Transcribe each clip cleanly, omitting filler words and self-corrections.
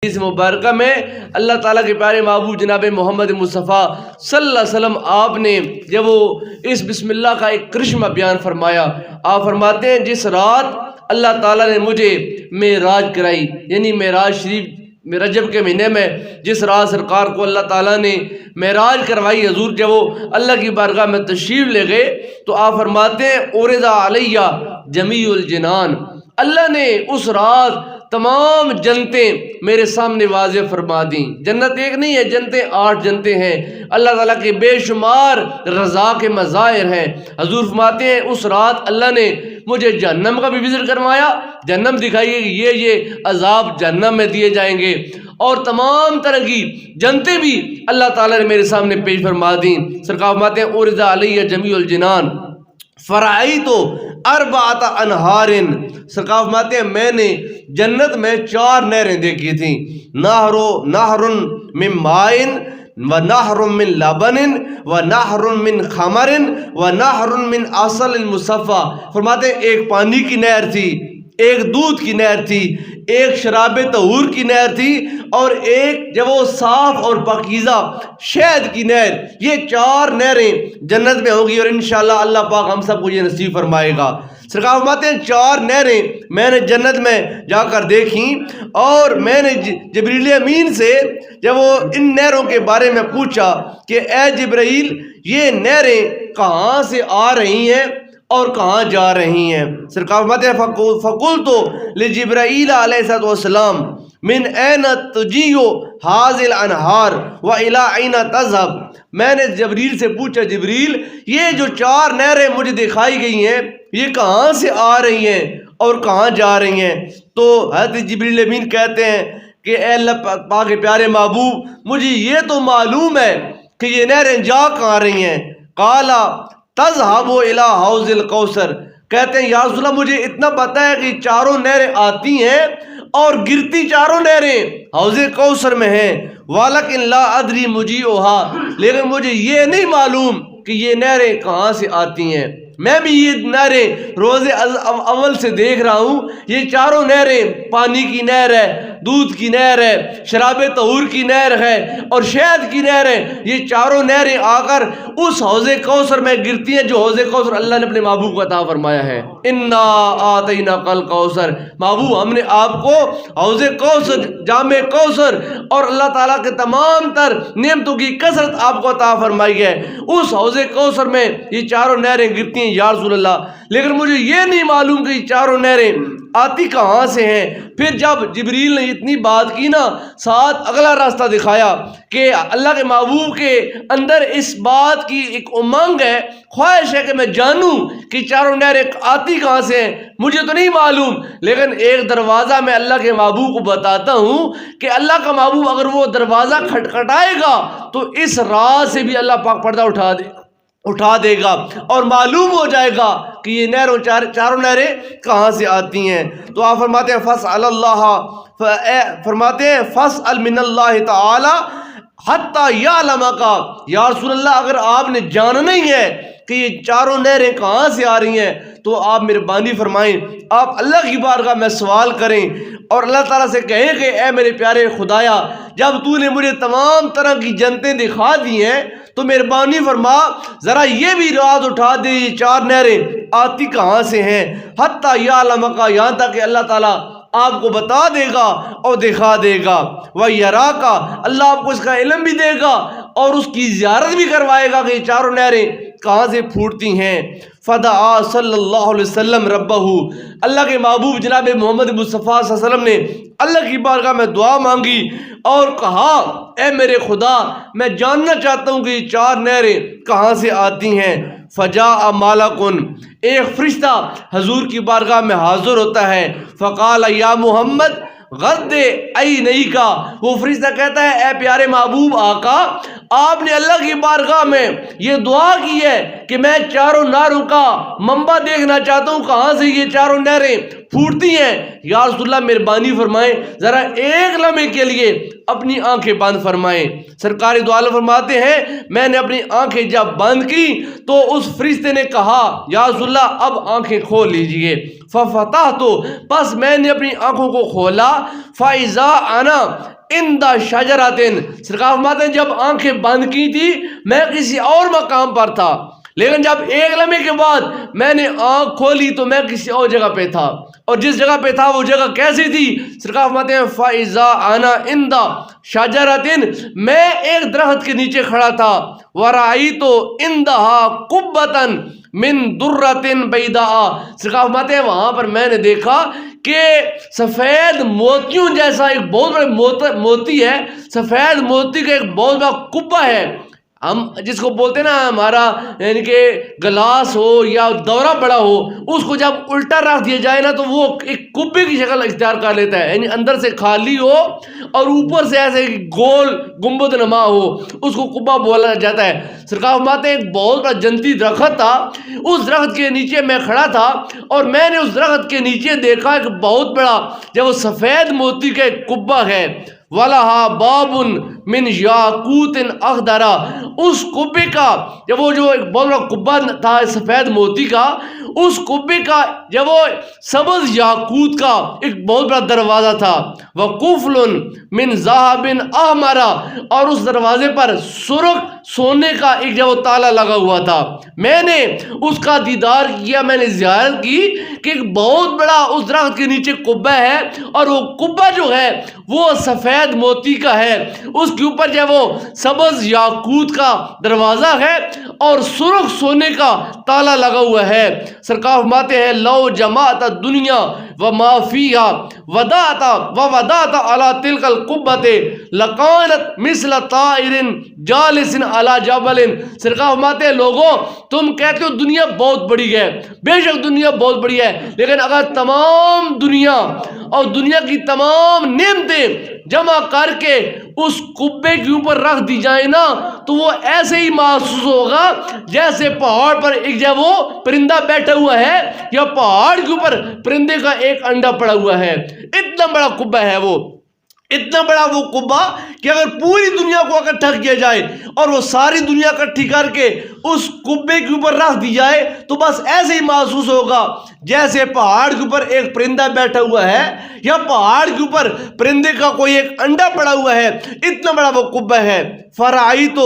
اس مبارکہ میں اللہ تعالیٰ کے پیارے محبوب جناب محمد مصطفیٰ صلی اللہ علیہ وسلم آپ نے جب وہ اس بسم اللہ کا ایک کرشمہ بیان فرمایا، آپ فرماتے ہیں جس رات اللہ تعالیٰ نے مجھے معراج کرائی، یعنی معراج شریف رجب کے مہینے میں جس رات سرکار کو اللہ تعالیٰ نے معراج کروائی، حضور جب وہ اللہ کی بارگاہ میں تشریف لے گئے تو آپ فرماتے ہیں اوردا علیہ جمیع الجنان، اللہ نے اس رات تمام جنتیں میرے سامنے واضح فرما دیں۔ جنت ایک نہیں ہے، جنتیں 8 جنتیں ہیں، اللہ تعالیٰ کے بے شمار رضا کے مظاہر ہیں۔ حضور فرماتے ہیں اس رات اللہ نے مجھے جہنم کا بھی وزٹ کروایا، جہنم دکھائی کہ یہ عذاب جہنم میں دیے جائیں گے، اور تمام طرح کی جنتیں بھی اللہ تعالیٰ نے میرے سامنے پیش فرما دیں۔ سرکار فرماتے ہیں اوردا علیہ جمیع الجنان فرعیت اربعۃ انہار، سرکار فرماتے ہیں میں نے جنت میں 4 نہریں دیکھی تھیں، نہر من ماء و نہر من لبن و نہر من خمر و نہر من عسل مصفی، فرماتے ہیں ایک پانی کی نہر تھی، ایک دودھ کی نہر تھی، ایک شراب طہور کی نہر تھی، اور ایک جب وہ صاف اور پاکیزہ شہد کی نہر۔ یہ 4 نہریں جنت میں ہوں گی، اور انشاءاللہ اللہ پاک ہم سب کو یہ نصیب فرمائے گا۔ سرکار فرماتے ہیں 4 نہریں میں نے جنت میں جا کر دیکھیں، اور میں نے جبریل امین سے جب وہ ان نہروں کے بارے میں پوچھا کہ اے جبرائیل یہ نہریں کہاں سے آ رہی ہیں اور کہاں جا رہی ہیں؟ سرکار فرماتے ہیں فقلت لجبرائیل علیہ السلام من این تجیء هذه الانہار والى این تذهب، میں نے جبریل سے پوچھا جبریل یہ جو 4 نہریں مجھے دکھائی گئی ہیں یہ کہاں سے آ رہی ہیں اور کہاں جا رہی ہیں؟ تو حضرت جبریل امین کہتے ہیں کہ اے اللہ پاک کے پیارے محبوب مجھے یہ تو معلوم ہے کہ یہ نہریں جا کہاں رہی ہیں۔ قال تذهب الى حوض الکوثر، کہتے ہیں یا رسول اللہ مجھے اتنا پتہ ہے کہ 4 نہریں آتی ہیں اور گرتی 4 نہریں حوض کوثر میں ہیں، وَلَكِنْ لَا أَدْرِي مُجِيئُهَا، لیکن مجھے یہ نہیں معلوم کہ یہ نہریں کہاں سے آتی ہیں۔ میں بھی یہ نہریں روز اول سے دیکھ رہا ہوں، یہ 4 نہریں، پانی کی نہر ہے، دودھ کی نہر ہے، شراب طہور کی نہر ہے، اور شہد کی نہر ہے، یہ 4 نہریں آ کر اس حوض کوثر میں گرتی ہیں جو حوض کوثر اللہ نے اپنے محبوب کو عطا فرمایا ہے۔ انا آتیناک الکوثر، محبوب ہم نے آپ کو حوض کوثر، جام کوثر اور اللہ تعالیٰ کے تمام تر نعمتوں کی کثرت آپ کو عطا فرمائی ہے۔ اس حوض کوثر میں یہ 4 نہریں گرتی ہیں یا رسول اللہ، لیکن مجھے یہ نہیں معلوم کہ یہ 4 نہریں آتی کہاں سے ہیں۔ پھر جب جبریل نے اتنی بات کی نا، ساتھ اگلا راستہ دکھایا کہ اللہ کے محبوب کے اندر اس بات کی ایک امنگ ہے، خواہش ہے کہ میں جانوں کہ 4 نہریں آتی کہاں سے ہیں، مجھے تو نہیں معلوم، لیکن ایک دروازہ میں اللہ کے محبوب کو بتاتا ہوں کہ اللہ کا محبوب اگر وہ دروازہ کھٹکھٹائے گا تو اس راز سے بھی اللہ پاک پردہ اٹھا دے گا اور معلوم ہو جائے گا کہ یہ نہروں 4 نہریں کہاں سے آتی ہیں۔ تو آپ فرماتے ہیں فَاسْأَلَ اللَّهَ، فرماتے ہیں فَاسْأَلْ مِنَ اللَّهِ تَعَالَى حَتَّى يَعْلَمَكَ، یا رسول اللہ اگر آپ نے جاننا ہی ہے کہ یہ 4 نہریں کہاں سے آ رہی ہیں تو آپ مہربانی فرمائیں، آپ اللہ کی بارگاہ میں سوال کریں اور اللہ تعالیٰ سے کہیں کہ اے میرے پیارے خدایا جب تو نے مجھے تمام طرح کی جنتیں دکھا دی ہیں تو مہربانی فرما ذرا یہ بھی راز اٹھا دے یہ 4 نہریں آتی کہاں سے ہیں۔ حتیٰ یعلمک، یہاں تک کہ اللہ تعالیٰ آپ کو بتا دے گا اور دکھا دے گا، وَيَرَاكَ، اللہ آپ کو اس کا علم بھی دے گا اور اس کی زیارت بھی کروائے گا کہ یہ 4 نہریں کہاں سے پھوٹتی ہیں۔ فدعا صلی اللہ علیہ وسلم ربہ، اللہ کے محبوب جناب محمد مصطفیٰ صلی اللہ علیہ وسلم نے اللہ کی بارگاہ میں دعا مانگی اور کہا اے میرے خدا میں جاننا چاہتا ہوں کہ یہ 4 نہریں کہاں سے آتی ہیں۔ فجاء مالکن، ایک فرشتہ حضور کی بارگاہ میں حاضر ہوتا ہے، فقال یا محمد غد عینیک، وہ فرشتہ کہتا ہے اے پیارے محبوب آقا آپ نے اللہ کی بارگاہ میں یہ دعا کی ہے کہ میں 4 نہروں کا منبع دیکھنا چاہتا ہوں، کہاں سے یہ 4 نہریں پھوٹتی ہیں۔ یا رسول اللہ مہربانی فرمائیں ذرا ایک لمحے کے لیے اپنی آنکھیں بند فرمائیں۔ سرکار دو عالم فرماتے ہیں میں نے اپنی آنکھیں جب بند کی تو اس فرشتے نے کہا یا رسول اللہ اب آنکھیں کھول لیجئے۔ ففتحت پس میں نے اپنی آنکھوں کو کھولا فاذا انا عند شجرۃ سرکار فرماتے ہیں جب آنکھیں بند کی تھی میں کسی اور مقام پر تھا، لیکن جب ایک لمحے کے بعد میں نے آنکھ کھولی تو میں کسی اور جگہ پہ تھا، اور جس جگہ پہ تھا وہ جگہ کیسی تھی؟ سرکار فرماتے ہیں فاذا انا عند شجرۃ میں ایک درخت کے نیچے کھڑا تھا، ورأیت عندها قبۃ من درۃ بیضاء سرکار فرماتے ہیں وہاں پر میں نے دیکھا کہ سفید موتیوں جیسا ایک بہت بڑا موتی ہے، سفید موتی کا ایک بہت بڑا کبا ہے، ہم جس کو بولتے ہیں نا ہمارا یعنی کہ گلاس ہو یا دورہ بڑا ہو، اس کو جب الٹا رکھ دیا جائے نا تو وہ ایک کبے کی شکل اختیار کر لیتا ہے، یعنی اندر سے خالی ہو اور اوپر سے ایسے گول گنبد نما ہو، اس کو کبا بولا جاتا ہے۔ سرکار فرماتے ہیں ایک بہت بڑا جنتی درخت تھا، اس درخت کے نیچے میں کھڑا تھا اور میں نے اس درخت کے نیچے دیکھا ایک بہت بڑا جب وہ سفید موتی کا ایک کبا ہے، وَلَهَا بَابٌ مِّن یاقوتٍ اخضر اس کبے کا جب وہ جو ایک بہت بڑا کبا تھا سفید موتی کا، اس کبے کا جب وہ سبز یاقوت کا ایک بہت بڑا دروازہ تھا، وَقُفْلٌ مِّن ذَهَبٍ احمر اور اس دروازے پر سرخ سونے کا ایک جب وہ تالا لگا ہوا تھا۔ میں نے اس کا دیدار کیا، میں نے زیارت کی کہ ایک بہت بڑا اس درخت کے نیچے کبا ہے اور وہ کبا جو ہے وہ سفید موتی کا ہے، اس کے اوپر جو وہ سبز یاقوت کا دروازہ ہے اور سرخ سونے کا تالا لگا ہوا ہے۔ سرکار فرماتے ہیں لو جماعت دنیا وما فیہا ووضعت علی تلک القبۃ لکانت مثل طائر جالس علی جبل سرکار فرماتے ہیں لوگوں تم کہتے ہو دنیا بہت بڑی ہے، بے شک دنیا بہت بڑی ہے، لیکن اگر تمام دنیا اور دنیا کی تمام نعمتیں جمع کر کے اس کبے کے اوپر رکھ دی جائیں نا تو وہ ایسے ہی محسوس ہوگا جیسے پہاڑ پر ایک جب وہ پرندہ بیٹھا ہوا ہے یا پہاڑ کے اوپر پرندے کا ایک انڈا پڑا ہوا ہے، اتنا بڑا کبا ہے وہ، اتنا بڑا وہ کبا کہ اگر پوری دنیا کو اکٹھا کیا جائے اور وہ ساری دنیا اکٹھی کر کے اس کبے کے اوپر رکھ دی جائے تو بس ایسے ہی محسوس ہوگا جیسے پہاڑ کے اوپر ایک پرندہ بیٹھا ہوا ہے یا پہاڑ کے اوپر پرندے کا کوئی ایک انڈا پڑا ہوا ہے، اتنا بڑا وہ کبا ہے۔ فرأیت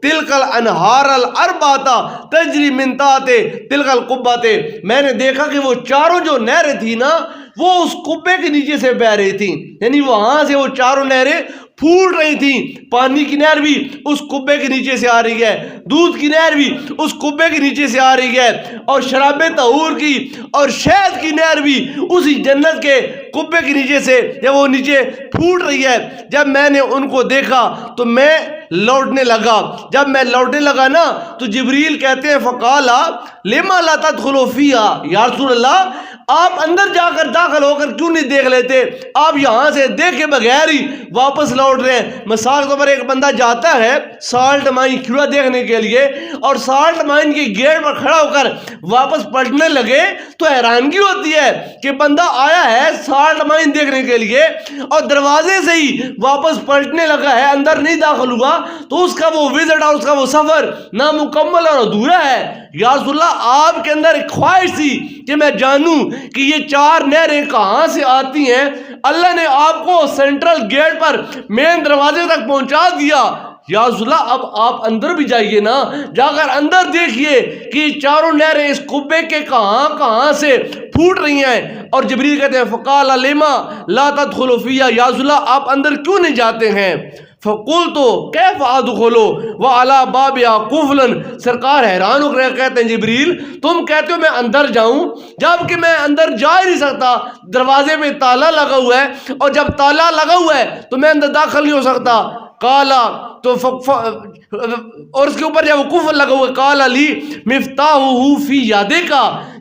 تلک الانہار الاربعۃ تجری من تحت تلک القبۃ میں نے دیکھا کہ وہ چاروں جو نہریں تھی نا وہ اس کبے کے نیچے سے بہ رہی تھیں، یعنی وہاں سے وہ چاروں نہریں پھوٹ رہی تھیں، پانی کی نہر بھی اس کبے کے نیچے سے آ رہی ہے، دودھ کی نہر بھی اس کبے کے نیچے سے آ رہی ہے، اور شراب طہور کی اور شہد کی نہر بھی اسی جنت کے کبے کے نیچے سے جب وہ نیچے پھوٹ رہی ہے۔ جب میں نے ان کو دیکھا تو میں لوٹنے لگا، جب میں لوٹنے لگا نا تو جبریل کہتے ہیں فقالا لما لا تدخلوا فیہا یا رسول اللہ آپ اندر جا کر داخل ہو کر کیوں نہیں دیکھ لیتے، آپ یہاں سے دیکھے بغیر ہی واپس لوٹ رہے ہیں۔ مثال کے طور پر ایک بندہ جاتا ہے سالٹ مائن کھڑا دیکھنے کے لیے اور سالٹ مائن کے گیٹ پر کھڑا ہو کر واپس پلٹنے لگے تو حیرانگی ہوتی ہے کہ بندہ آیا ہے سالٹ مائن دیکھنے کے لیے اور دروازے سے ہی واپس پلٹنے لگا ہے، اندر نہیں داخل ہوا، تو اس کا وہ وزٹ اور اس کا وہ سفر نامکمل اور ادھورا ہے۔ یا رسول اللہ آپ کے اندر ایک خواہش تھی کہ میں جانوں کہ یہ چار نہریں کہاں سے آتی ہیں، اللہ نے آپ کو سینٹرل گیٹ پر مین دروازے تک پہنچا دیا۔ یا رسول اللہ اب آپ اندر بھی جائیے نا، جا کر اندر دیکھیے کہ یہ چاروں نہریں اس کبے کے کہاں کہاں سے پھوٹ رہی ہیں۔ اور جبریل کہتے ہیں فقال لما لا تدخلوا فیہا یا رسول اللہ آپ اندر کیوں نہیں جاتے ہیں؟ فقلت کیف ادخل وعلی بابہا قفل سرکار حیران ہو کر کہتے ہیں جبریل تم کہتے ہو میں اندر جاؤں جبکہ میں اندر جا ہی نہیں سکتا، دروازے میں تالا لگا ہوا ہے اور جب تالا لگا ہوا ہے تو میں اندر داخل نہیں ہو سکتا۔ کالا تو اور اس کے اوپر جب قفل لگا ہوا ہے کالا لی مفتاحہ فی یدک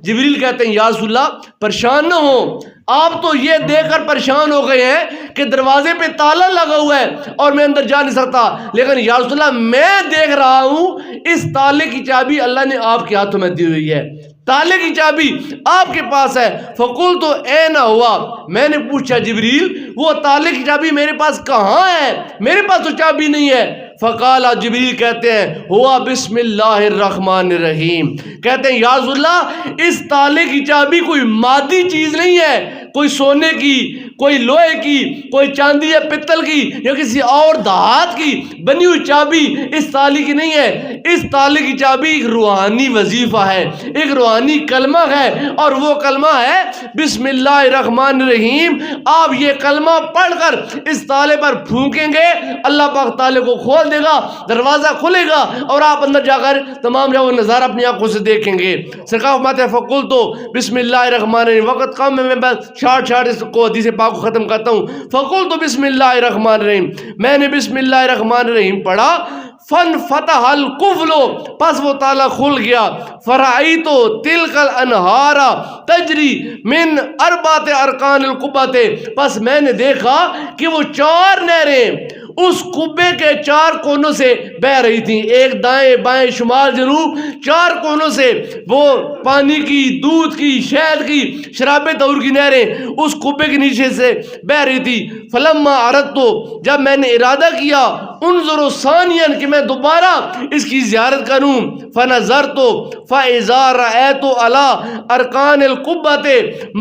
جبریل کہتے ہیں یا رسول اللہ پریشان نہ ہو، آپ تو یہ دیکھ کر پریشان ہو گئے ہیں کہ دروازے پہ تالا لگا ہوا ہے اور میں اندر جا نہیں سکتا، لیکن یا رسول اللہ میں دیکھ رہا ہوں اس تالے کی چابی اللہ نے آپ کے ہاتھوں میں دی ہوئی ہے۔ تالے کی چابی آپ کے پاس ہے۔ فقلت اینا ہوا، میں نے پوچھا جبریل وہ تالے کی چابی میرے پاس کہاں ہے، میرے پاس تو چابی نہیں ہے۔ فقال، جبریل کہتے ہیں ہوا بسم اللہ الرحمن الرحیم، کہتے ہیں یا رسول اللہ اس تالے کی چابی کوئی مادی چیز نہیں ہے، کوئی سونے کی، کوئی لوہے کی، کوئی چاندی یا پتل کی یا کسی اور دھات کی بنی ہوئی چابی اس تالے کی نہیں ہے۔ اس تالے کی چابی ایک روحانی وظیفہ ہے، ایک روحانی کلمہ ہے، اور وہ کلمہ ہے بسم اللہ الرحمن الرحیم۔ آپ یہ کلمہ پڑھ کر اس تالے پر پھونکیں گے، اللہ پاک تالے کو کھول دے گا، دروازہ کھلے گا اور آپ اندر جا کر تمام جو نظارہ اپنی آنکھوں سے دیکھیں گے۔ سرکار فرماتے ہیں فقلت بسم اللہ الرحمن الرحیم، وقت کم میں بس شارٹ اس کو حدیث پاک کو ختم کرتا ہوں۔ فقلت بسم اللہ الرحمن الرحیم، میں نے بسم اللہ الرحمن الرحیم پڑھا، فن فتح القفل، پس وہ تالا کھل گیا، فرعیت تلک الانہار تجری من اربعۃ ارکان القبۃ، پس میں نے دیکھا کہ وہ 4 نہریں اس قبے کے 4 کونوں سے بہ رہی تھیں، ایک دائیں بائیں شمال جنوب 4 کونوں سے وہ پانی کی، دودھ کی، شہد کی، شراب طہور کی نہریں اس قبے کے نیچے سے بہ رہی تھی۔ فلما اردت، جب میں نے ارادہ کیا، انظر ثانیا کہ میں دوبارہ اس کی زیارت کروں، فنظرت فاذا رأیت علی ارکان القبۃ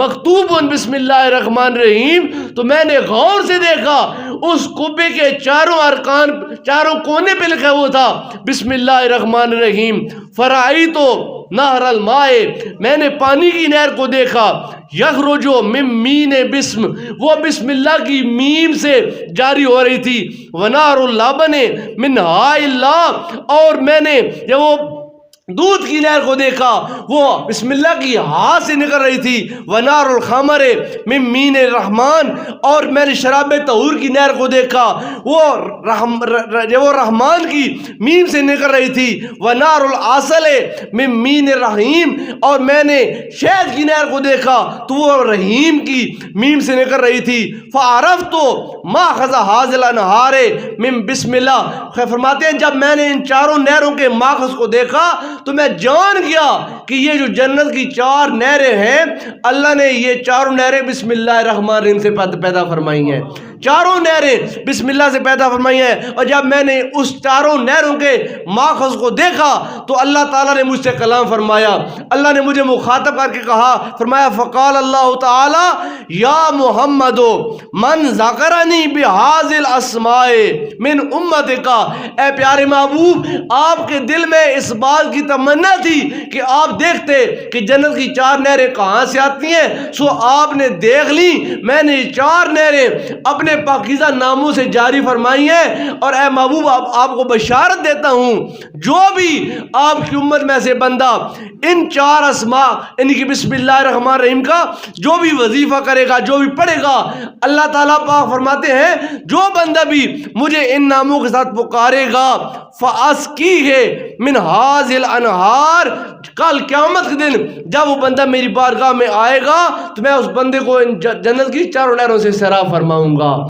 مکتوب بسم اللہ الرحمن الرحیم، تو میں نے غور سے دیکھا اس قبے کے 4 ارکان، 4 کونے پہ لکھا ہوا تھا بسم اللہ الرحمن الرحیم۔ فرعیت نہر الماء، میں نے پانی کی نہر کو دیکھا، یخرج من مین بسم، وہ بسم اللہ کی میم سے جاری ہو رہی تھی، ونار اللبن من ہاء اللہ، اور میں نے جب وہ دودھ کی نہر کو دیکھا وہ بسم اللہ کی ہاتھ سے نکل رہی تھی، ونار الخمر من مین الرحمن، اور میں نے شراب طہور کی نہر کو دیکھا وہ رحمان کی میم سے نکل رہی تھی، ونار العسل من مین الرحیم، اور میں نے شہد کی نہر کو دیکھا تو وہ رحیم کی میم سے نکل رہی تھی۔ فعرفت ما خذ هذه الانہار من بسم اللہ، فرماتے ہیں جب میں نے ان 4 نہروں کے ماخذ کو دیکھا تو میں جان گیا کہ یہ جو جنت کی 4 نہریں ہیں اللہ نے یہ 4 نہریں بسم اللہ الرحمن الرحیم سے پیدا فرمائی ہیں، 4 نہریں بسم اللہ سے پیدا فرمائی ہیں۔ اور جب میں نے اس 4 نہروں کے ماخذ کو دیکھا تو اللہ تعالیٰ نے مجھ سے کلام فرمایا، اللہ نے مجھے مخاطب کر کے کہا، فرمایا فقال اللہ تعالیٰ یا محمد من ذکرنی بہذی الاسماء من امتک، اے پیارے محبوب آپ کے دل میں اس بات کی تمنا تھی کہ آپ دیکھتے کہ جنت کی 4 نہریں کہاں سے آتی ہیں، سو آپ نے دیکھ لی، میں نے 4 نہریں اپنے پاکیزہ ناموں سے جاری فرمائی ہیں، اور اے محبوب آپ کو بشارت دیتا ہوں جو بھی آپ کی امت میں سے بندہ ان 4 اسماء یعنی کہ بسم اللہ الرحمن الرحیم کا جو بھی وظیفہ کرے گا، جو بھی پڑھے گا، اللہ تعالیٰ پاک فرماتے ہیں جو بندہ بھی مجھے ان ناموں کے ساتھ پکارے گا فَأَسْقِيهِ مِنْ هَذِهِ الْأَنْهَارِ، کل قیامت کے دن جب وہ بندہ میری بارگاہ میں آئے گا تو میں اس بندے کو ان جنت کی 4 نہروں سے سیراب فرماؤں گا۔